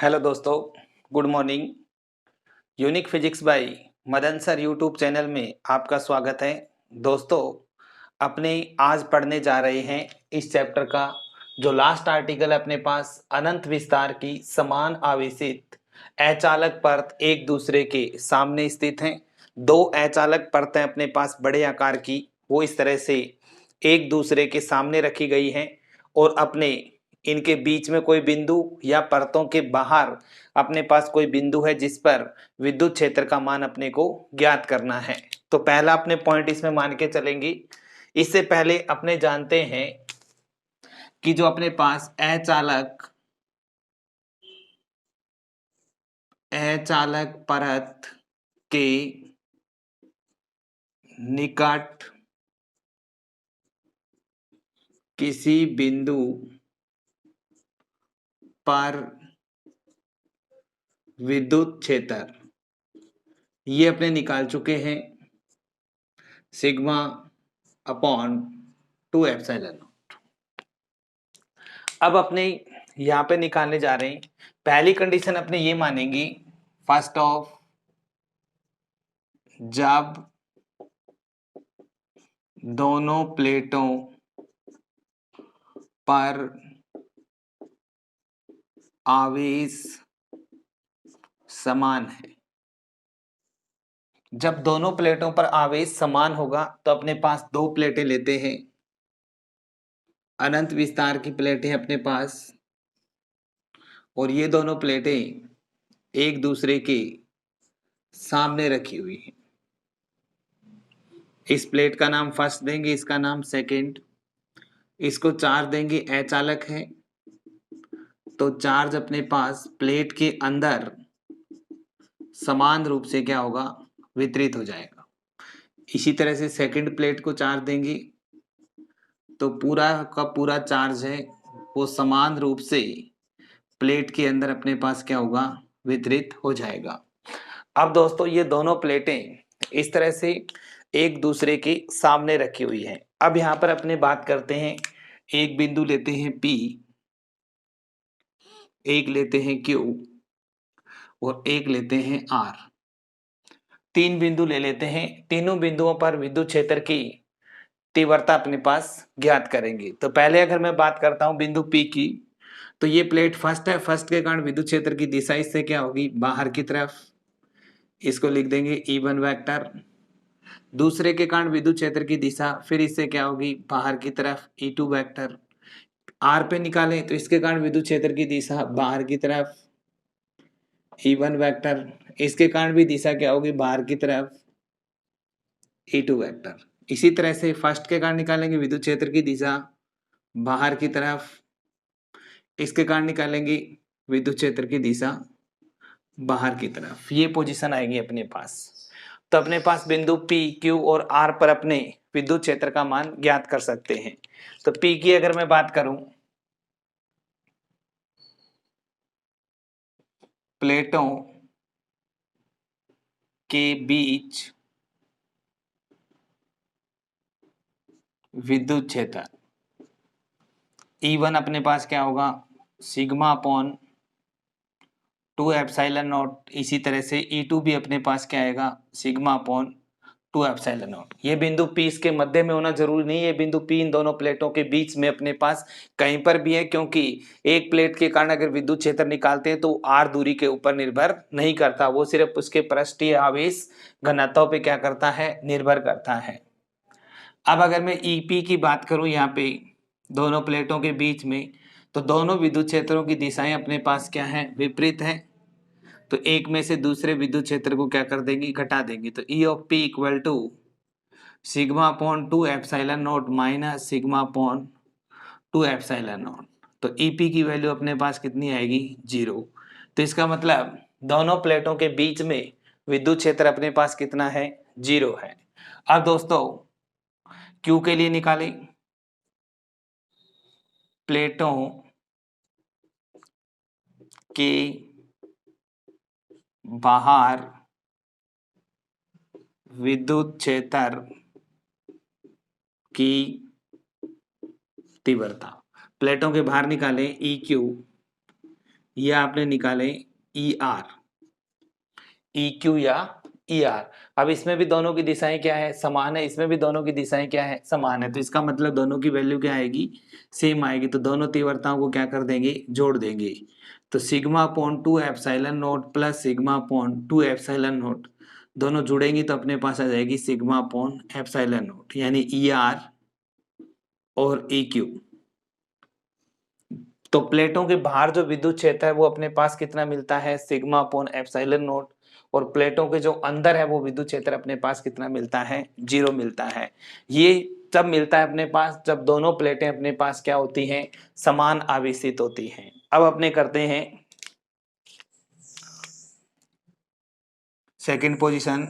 Hello दोस्तों, good morning. Unique physics bye Madan sir YouTube channel में आपका स्वागत है। दोस्तों, अपने आज पढ़ने जा रहे हैं इस चैप्टर का जो लास्ट आर्टिकल है अपने पास, अनंत विस्तार की समान आवेशित अचालक परत एक दूसरे के सामने स्थित हैं। दो अचालक परतें अपने पास बड़े आकार की वो इस तरह से एक दूसरे के सामने रखी गई हैं और अपने इनके बीच में कोई बिंदु या परतों के बाहर अपने पास कोई बिंदु है जिस पर विद्युत क्षेत्र का मान अपने को ज्ञात करना है। तो पहला अपने पॉइंट इसमें मान के चलेंगे। इससे पहले अपने जानते हैं कि जो अपने पास अचालक परत के निकट किसी बिंदु पर विद्युत क्षेत्र ये अपने निकाल चुके हैं सिग्मा अपॉन 2 एप्सिलॉन। अब अपने यहाँ पे निकालने जा रहे हैं। पहली कंडीशन अपने ये मानेंगे, फर्स्ट ऑफ, जब दोनों प्लेटों पर आवेश समान है। जब दोनों प्लेटों पर आवेश समान होगा तो अपने पास दो प्लेटें लेते हैं, अनंत विस्तार की प्लेटें अपने पास, और ये दोनों प्लेटें एक दूसरे के सामने रखी हुई हैं। इस प्लेट का नाम फर्स्ट देंगे, इसका नाम सेकंड, इसको चार्ज देंगे, अचालक है तो चार्ज अपने पास प्लेट के अंदर समान रूप से क्या होगा, वितरित हो जाएगा। इसी तरह से सेकंड प्लेट को चार्ज देंगे तो पूरा का पूरा चार्ज है वो समान रूप से प्लेट के अंदर अपने पास क्या होगा, वितरित हो जाएगा। अब दोस्तों, ये दोनों प्लेटें इस तरह से एक दूसरे के सामने रखी हुई हैं। अब यहाँ पर अपने बात करते हैं, एक बिंदु लेते हैं P, एक लेते हैं Q और एक लेते हैं R। तीन बिंदु ले लेते हैं। तीनों बिंदुओं पर विद्युत क्षेत्र की तीव्रता अपने पास ज्ञात करेंगे। तो पहले अगर मैं बात करता हूं बिंदु P की, तो ये प्लेट फर्स्ट है, फर्स्ट के कारण विद्युत क्षेत्र की दिशा इससे क्या होगी, बाहर की तरफ, इसको लिख देंगे E1 वेक्टर। दूसरे के कारण विद्युत क्षेत्र की दिशा फिर इससे क्या होगी, बाहर की तरफ, E2 वेक्टर। R पे निकालें तो इसके कारण विद्युत क्षेत्र की दिशा बाहर की तरफ, E1 वेक्टर। इसके कारण भी दिशा क्या होगी, बाहर की तरफ, E2 वेक्टर। इसी तरह से फर्स्ट के कारण निकालेंगे विद्युत क्षेत्र की दिशा बाहर की तरफ, इसके कारण निकालेंगे विद्युत क्षेत्र की दिशा बाहर की तरफ। ये पोजीशन आएगी अपने पास। तो अपने पास बिंदु P, Q और R पर अपने विद्युत क्षेत्र का मान ज्ञात कर सकते हैं। तो P की अगर मैं बात करूं, प्लेटों के बीच विद्युत क्षेत्र E1 अपने पास क्या होगा, सिग्मा अपॉन 2 एप्सिलॉन नॉट। इसी तरह से E2 भी अपने पास क्या आएगा, सिग्मा अपॉन 2 एप्सिलॉन नॉट। ये बिंदु P इसके मध्य में होना जरूरी नहीं है। ये बिंदु P इन दोनों प्लेटों के बीच में अपने पास कहीं पर भी है, क्योंकि एक प्लेट के कारण अगर विद्युत क्षेत्र निकालते हैं तो R दूरी के ऊपर निर्भर नहीं करता, वो सिर्फ उसके पृष्ठीय आवेश घनत्व पे क्या करता है, निर्भर करता है। अब अगर मैं EP की बात करूं यहाँ पे दोनों प्लेटों के बीच में, तो दोनों विद्युत क्षेत्रों की दिशाएं अपने पास क्या है, विपरीत है। तो एक में से दूसरे विद्युत क्षेत्र को क्या कर देंगे, घटा देंगे। तो E of P equal to sigma upon 2 epsilon not minus sigma upon 2 epsilon not. तो EP की वैल्यू अपने पास कितनी आएगी, 0। तो इसका मतलब दोनों प्लेटों के बीच में विद्युत क्षेत्र अपने पास कितना है, 0 है। अब दोस्तों Q के लिए निकालें, प्लेटों के बाहर विद्युत क्षेत्र की तीव्रता। प्लेटों के बाहर निकालें EQ, ये आपने निकाले ई आर, ई क्यू या ई आर। अब इसमें भी दोनों की दिशाएं क्या है, समान है, इसमें भी दोनों की दिशाएं क्या है, समान है। तो इसका मतलब दोनों की वैल्यू क्या आएगी, सेम आएगी। तो दोनों तीव्रताओं को क्या कर देंगे, जोड़ देंगे। तो sigma upon 2 epsilon not plus sigma upon 2 epsilon not, दोनों जुड़ेंगी तो अपने पास आ जाएगी सिग्मा अपॉन एप्सिलॉन नॉट, यानी ई आर और ई क्यू। तो प्लेटों के बाहर जो विद्युत क्षेत्र है वो अपने पास कितना मिलता है, सिग्मा अपॉन एप्सिलॉन नॉट। और प्लेटों के जो अंदर है वो विद्युत क्षेत्र अपने पास कितना मिलता है, 0 मिलता है। ये तब मिलता है अपने पास जब दोनों प्लेटें अपने पास क्या होती हैं, समान आवेशित होती हैं। अब अपने करते हैं सेकंड पोजीशन।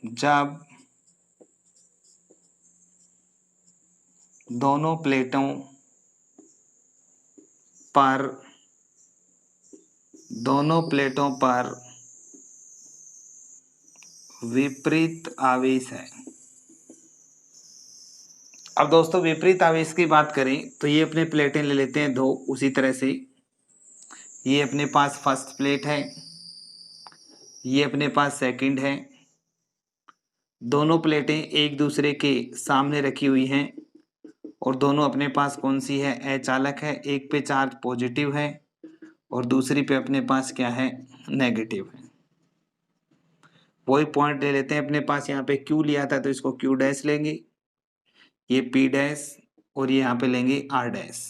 जब दोनों प्लेटों पर विपरीत आवेश है। अब दोस्तों विपरीत आवेश की बात करें तो ये अपने प्लेटें ले लेते हैं दो, उसी तरह से ये अपने पास फर्स्ट प्लेट है, ये अपने पास सेकंड है। दोनों प्लेटें एक दूसरे के सामने रखी हुई हैं और दोनों अपने पास कौन सी है, अचालक है। एक पे चार्ज पॉजिटिव है और दूसरी पे अपने पास क्या है, नेगेटिव है। वही पॉइंट ले लेते हैं अपने पास, यहाँ पे क्यू लिया था तो इसको क्यू डैश लेंगे, ये पी डैश, और ये यहाँ पे लेंगे आर डैश।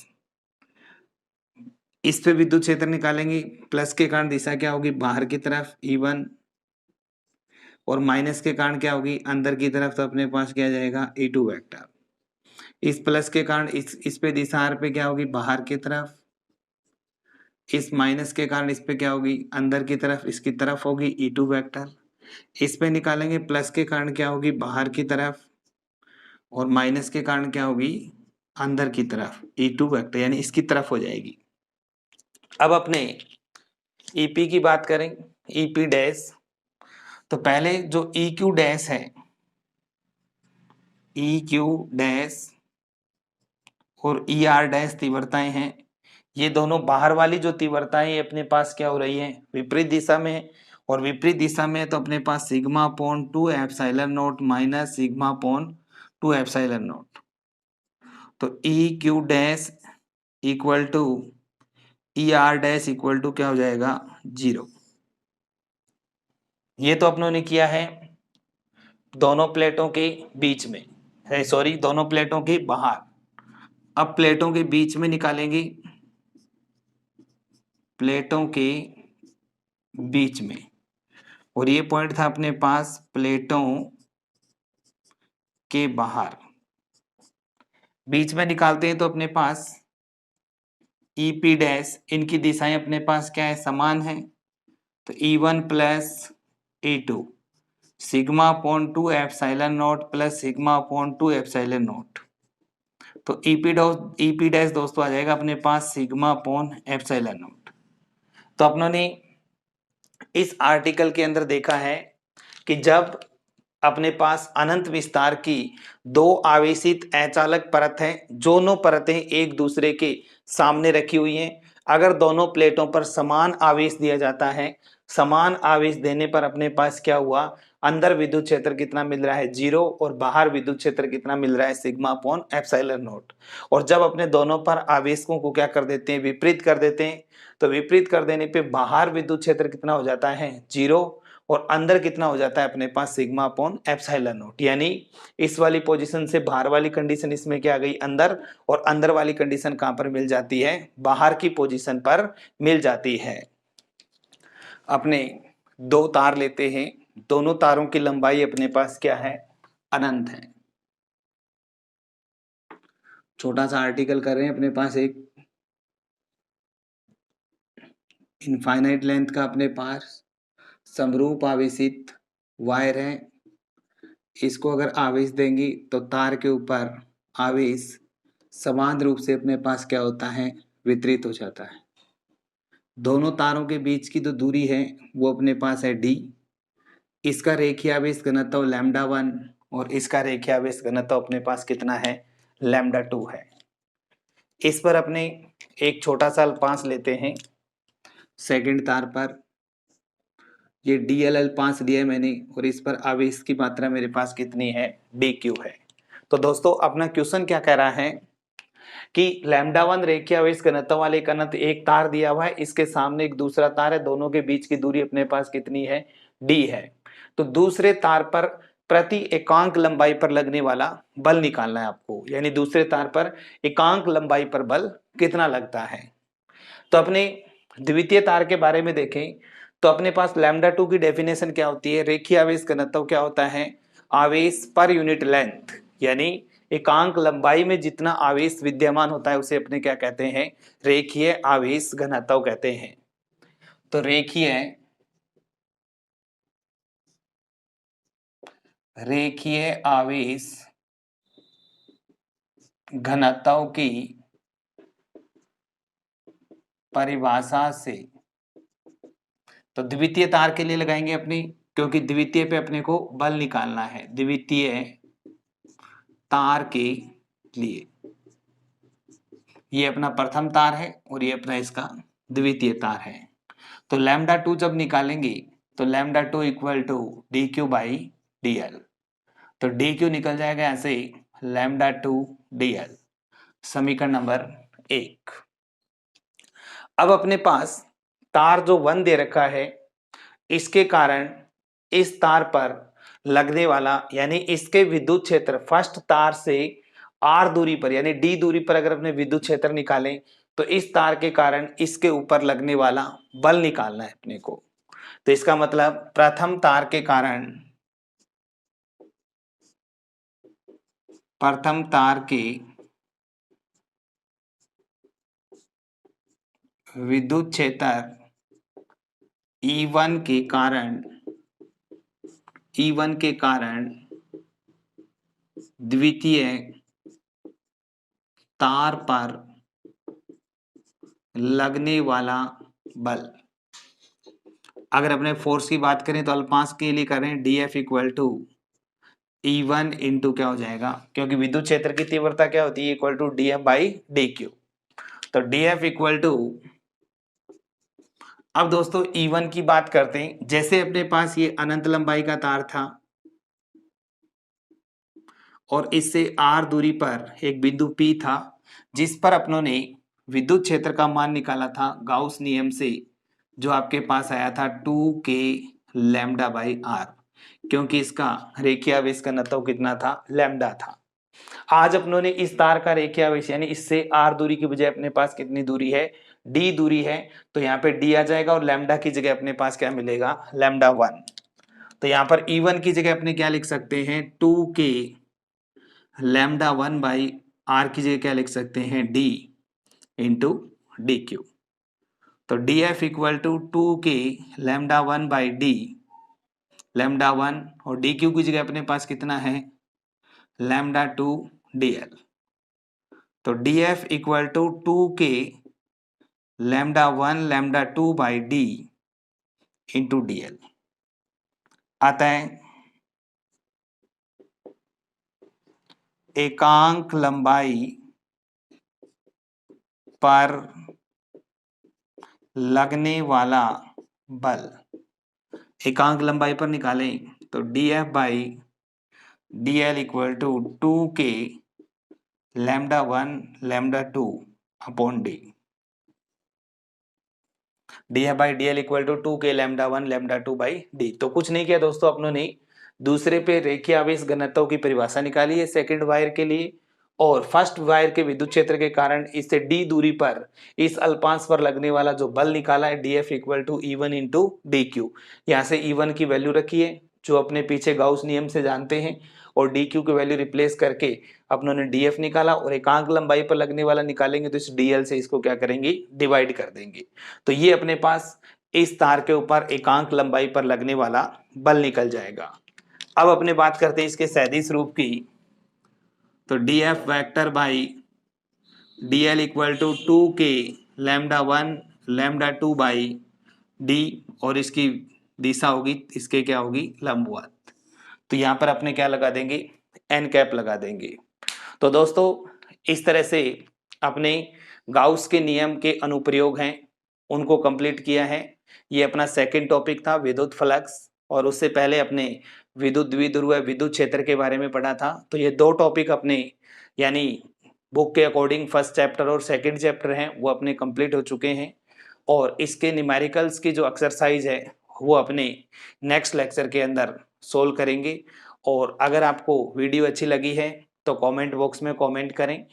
इस पे विद्युत क्षेत्र निकालेंगे। प्लस के कारण दिशा क्या होगी, बाहर की तरफ E1, और माइनस के कारण क्या होगी, अंदर की तरफ। तो अपने पास क्या जाएगा, E2 वेक्टर। इस प्लस के कारण इस पे दिशा आर पे क्या होगी, बाहर की तरफ। इस माइनस के कारण इस पे क्या होगी, अंदर की तरफ, इसकी तरफ होगी E2 वेक्टर। इस पे निकालेंगे, प्लस के कारण क्या होगी, बाहर की तरफ, और माइनस के कारण क्या होगी, अंदर की तरफ, E2 वेक्टर, यानी इसकी तरफ हो जाएगी। अब अपने ईपी की बात करें, ईपी डैश। तो पहले जो ई क्यू डैश है, ई क्यू डैश और ई आर डैश तीव्रताएं हैं। ये दोनों बाहर वाली जो तीव्रताएं अपने पास क्या हो रही हैं, विपरीत दिशा में है। और विपरीत दिशा में है तो अपने पास sigma upon 2 epsilon not minus sigma upon 2 epsilon not. तो E Q dash equal to E R dash equal to क्या हो जाएगा, 0। ये तो अपनों ने किया है दोनों प्लेटों के बीच में है, सॉरी दोनों प्लेटों के बाहर। अब प्लेटों के बीच में निकालेंगे, प्लेटों के बीच में। और ये पॉइंट था अपने पास प्लेटों के बाहर। बीच में निकालते हैं तो अपने पास ईपी डैश, इनकी दिशाएं अपने पास क्या है, समान है। तो E1 plus E2 sigma upon 2 epsilon not plus sigma upon 2 epsilon not. तो ईपी डैश दोस्तों आ जाएगा अपने पास सिग्मा अपॉन एप्सिलॉन नॉट। तो अपनों ने इस आर्टिकल के अंदर देखा है कि जब अपने पास अनंत विस्तार की दो आवेशित अचालक परत है, दोनों परतें एक दूसरे के सामने रखी हुई हैं। अगर दोनों प्लेटों पर समान आवेश दिया जाता है, समान आवेश देने पर अपने पास क्या हुआ, अंदर विद्युत क्षेत्र कितना मिल रहा है, 0, और बाहर विद्युत क्षेत्र कितना मिल रहा है, सिग्मा अपॉन एप्सिलॉन नॉट। और जब अपने दोनों पर आवेशकों को क्या कर देते हैं, विपरीत कर देते हैं, तो विपरीत कर देने पे बाहर विद्युत क्षेत्र कितना हो जाता है, 0, और अंदर कितना हो जाता है अपने पास, सिग्मा अपॉन एप्सिलॉन नॉट। यानी इस वाली पोजीशन से बाहर वाली कंडीशन इसमें क्या आ गई, अंदर, और अंदर वाली कंडीशन कहां पर मिल जाती है, बाहर की पोजीशन पर मिल जाती है। अपने दो तार लेते हैं, दोनों तारों की लंबाई अपने पास क्या है, अनंत है। छोटा सा आर्टिकल कर रहे हैं, अपने पास एक इनफाइनाइट लेंथ का अपने पास समरूप आवेशित वायर है। इसको अगर आवेश देंगी तो तार के ऊपर आवेश समान रूप से अपने पास क्या होता है, वितरित हो जाता है। दोनों तारों के बीच की जो दूरी है वो अपने पास है d। इसका रेखीय आवेश घनत्व λ1 और इसका रेखीय आवेश घनत्व अपने पास कितना है, λ2 है। इस पर अपने एक छोटा सा अल्पांश लेते हैं सेकंड तार पर, ये DL अल्पांश दिया है मैंने और इस पर आवेश की मात्रा मेरे पास कितनी है, DQ है। तो दोस्तों अपना क्वेश्चन क्या कह रहा है कि λ1 रेखीय आवेश घनत्व वाले घनत्व एक तार दिया हुआ है, इसके सामने एक दूसरा तार है, दोनों के बीच की दूरी अपने पास कितनी है, D है। तो दूसरे तार पर प्रति एकांक लंबाई पर लगने वाला बल निकालना है आपको, यानी दूसरे तार पर एकांक लंबाई पर बल कितना लगता है। तो अपने द्वितीय तार के बारे में देखें तो अपने पास λ2 की डेफिनेशन क्या होती है, रेखीय आवेश घनत्व क्या होता है, आवेश पर यूनिट लेंथ, यानी एकांक लंबाई में जितना आवेश विद्यमान होता है उसे अपने क्या कहते हैं, रेखीय आवेश घनत्व कहते हैं। तो रेखीय आवेश घनत्व की परिभाषा से, तो द्वितीय तार के लिए लगाएंगे अपनी, क्योंकि द्वितीय पे अपने को बल निकालना है, द्वितीय तार के लिए ये अपना प्रथम तार है और ये अपना इसका द्वितीय तार है। तो λ2 जब निकालेंगे तो λ2 equal to DQ by DL, तो DQ निकल जाएगा ऐसे λ2 DL, समीकरण नंबर 1। अब अपने पास तार जो 1 दे रखा है, इसके कारण इस तार पर लगने वाला यानी इसके विद्युत क्षेत्र फर्स्ट तार से R दूरी पर यानी D दूरी पर अगर अपने विद्युत क्षेत्र निकालें तो इस तार के कारण इसके ऊपर लगने वाला बल निकालना है अपने को। तो इसका मतलब प्रथम तार के कारण, प्रथम तार के विद्युत क्षेत्र E1 के कारण द्वितीय तार पर लगने वाला बल, अगर अपने फोर्स की बात करें तो अल्पांश के लिए करें DF equal to E1 into क्या हो जाएगा, क्योंकि विद्युत क्षेत्र की तीव्रता क्या होती है, equal to DF by DQ। तो DF इक्वल टू, अब दोस्तों E1 की बात करते हैं, जैसे अपने पास ये अनंत लंबाई का तार था और इससे R दूरी पर एक बिंदु P था जिस पर अपनों ने विद्युत क्षेत्र का मान निकाला था गाउस नियम से, जो आपके पास आया था 2K लैम्डा बाई R, क्योंकि इसका रेखीय आवेश घनत्व कितना था, लैम्डा था। आज अपनों ने इस तार का रेखीय आवेश यानी इससे R दूरी की बजाय अपने पास कितनी दूरी है, D दूरी है, तो यहाँ पे D आ जाएगा और लैम्डा की जगह अपने पास क्या मिलेगा, λ1। तो यहाँ पर E1 की जगह अपने क्या लिख सकते हैं, 2K λ1 बाई R की जगह क्या लिख सकते हैं, D इंटू DQ। तो DF equal to 2K λ1 by D, λ1 और DQ की जगह अपने पास कितना है, λ2 DL। तो DF equal to 2K λ1 λ2 by D into DL आता है एकांक लंबाई पर लगने वाला बल। एकांक लंबाई पर निकालें तो DF by DL equal to 2K λ1 λ2 upon D, DF by DL equal to 2K λ1 λ2 by D। तो कुछ नहीं किया दोस्तों, अपनों ने दूसरे पे रेखीय आवेश घनत्व की परिभाषा निकाली है सेकंड वायर के लिए, और फर्स्ट वायर के विद्युत क्षेत्र के कारण इससे D दूरी पर इस अल्पांश पर लगने वाला जो बल निकाला है DF equal to E1 into DQ। यहाँ से E1 की वैल्यू रखी है जो अपने पीछे गाउस नियम से जानते हैं, और DQ की वैल्यू रिप्लेस करके अपनों ने DF निकाला, और एकांक लंबाई पर लगने वाला निकालेंगे तो इस DL से इसको क्या करेंगे, डिवाइड कर देंगे। तो ये अपने पास इस तार के ऊपर एकांक लंबाई पर लगने वाला बल निकल जाएगा। अब अपने बात करते हैं इसके सैद्धांतिक रूप की, तो DF vector by DL equal to 2K λ1 λ2 by D, और इसकी दिशा होगी इसके क्या होगी, लंबवत। तो यहाँ पर अपने क्या लगा देंगे, n कैप लगा देंगे। तो दोस्तों इस तरह से अपने गाउस के नियम के अनुप्रयोग हैं उनको कंप्लीट किया है। ये अपना सेकंड टॉपिक था विद्युत फ्लक्स, और उससे पहले अपने विद्युत द्विध्रुव विद्युत क्षेत्र के बारे में पढ़ा था। तो ये दो टॉपिक अपने यानी बुक के अकॉर्डिंग फर्स्ट चैप्टर और सेकंड चैप्टर हैं वो अपने कंप्लीट हो चुके हैं, और इसके न्यूमेरिकल्स की जो एक्सरसाइज है वो अपने नेक्स्ट लेक्चर के अंदर सोल्व करेंगे। और अगर आपको वीडियो अच्छी लगी है तो कमेंट बॉक्स में कमेंट करें,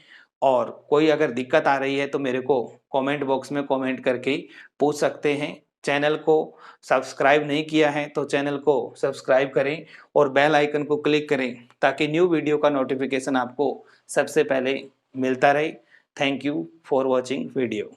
और कोई अगर दिक्कत आ रही है तो मेरे को कमेंट बॉक्स में कमेंट करके पूछ सकते हैं। चैनल को सब्सक्राइब नहीं किया है तो चैनल को सब्सक्राइब करें और बेल आइकन को क्लिक करें ताकि न्यू वीडियो का नोटिफिकेशन आपको सबसे पहले मिलता रहे। Thank you for watching video.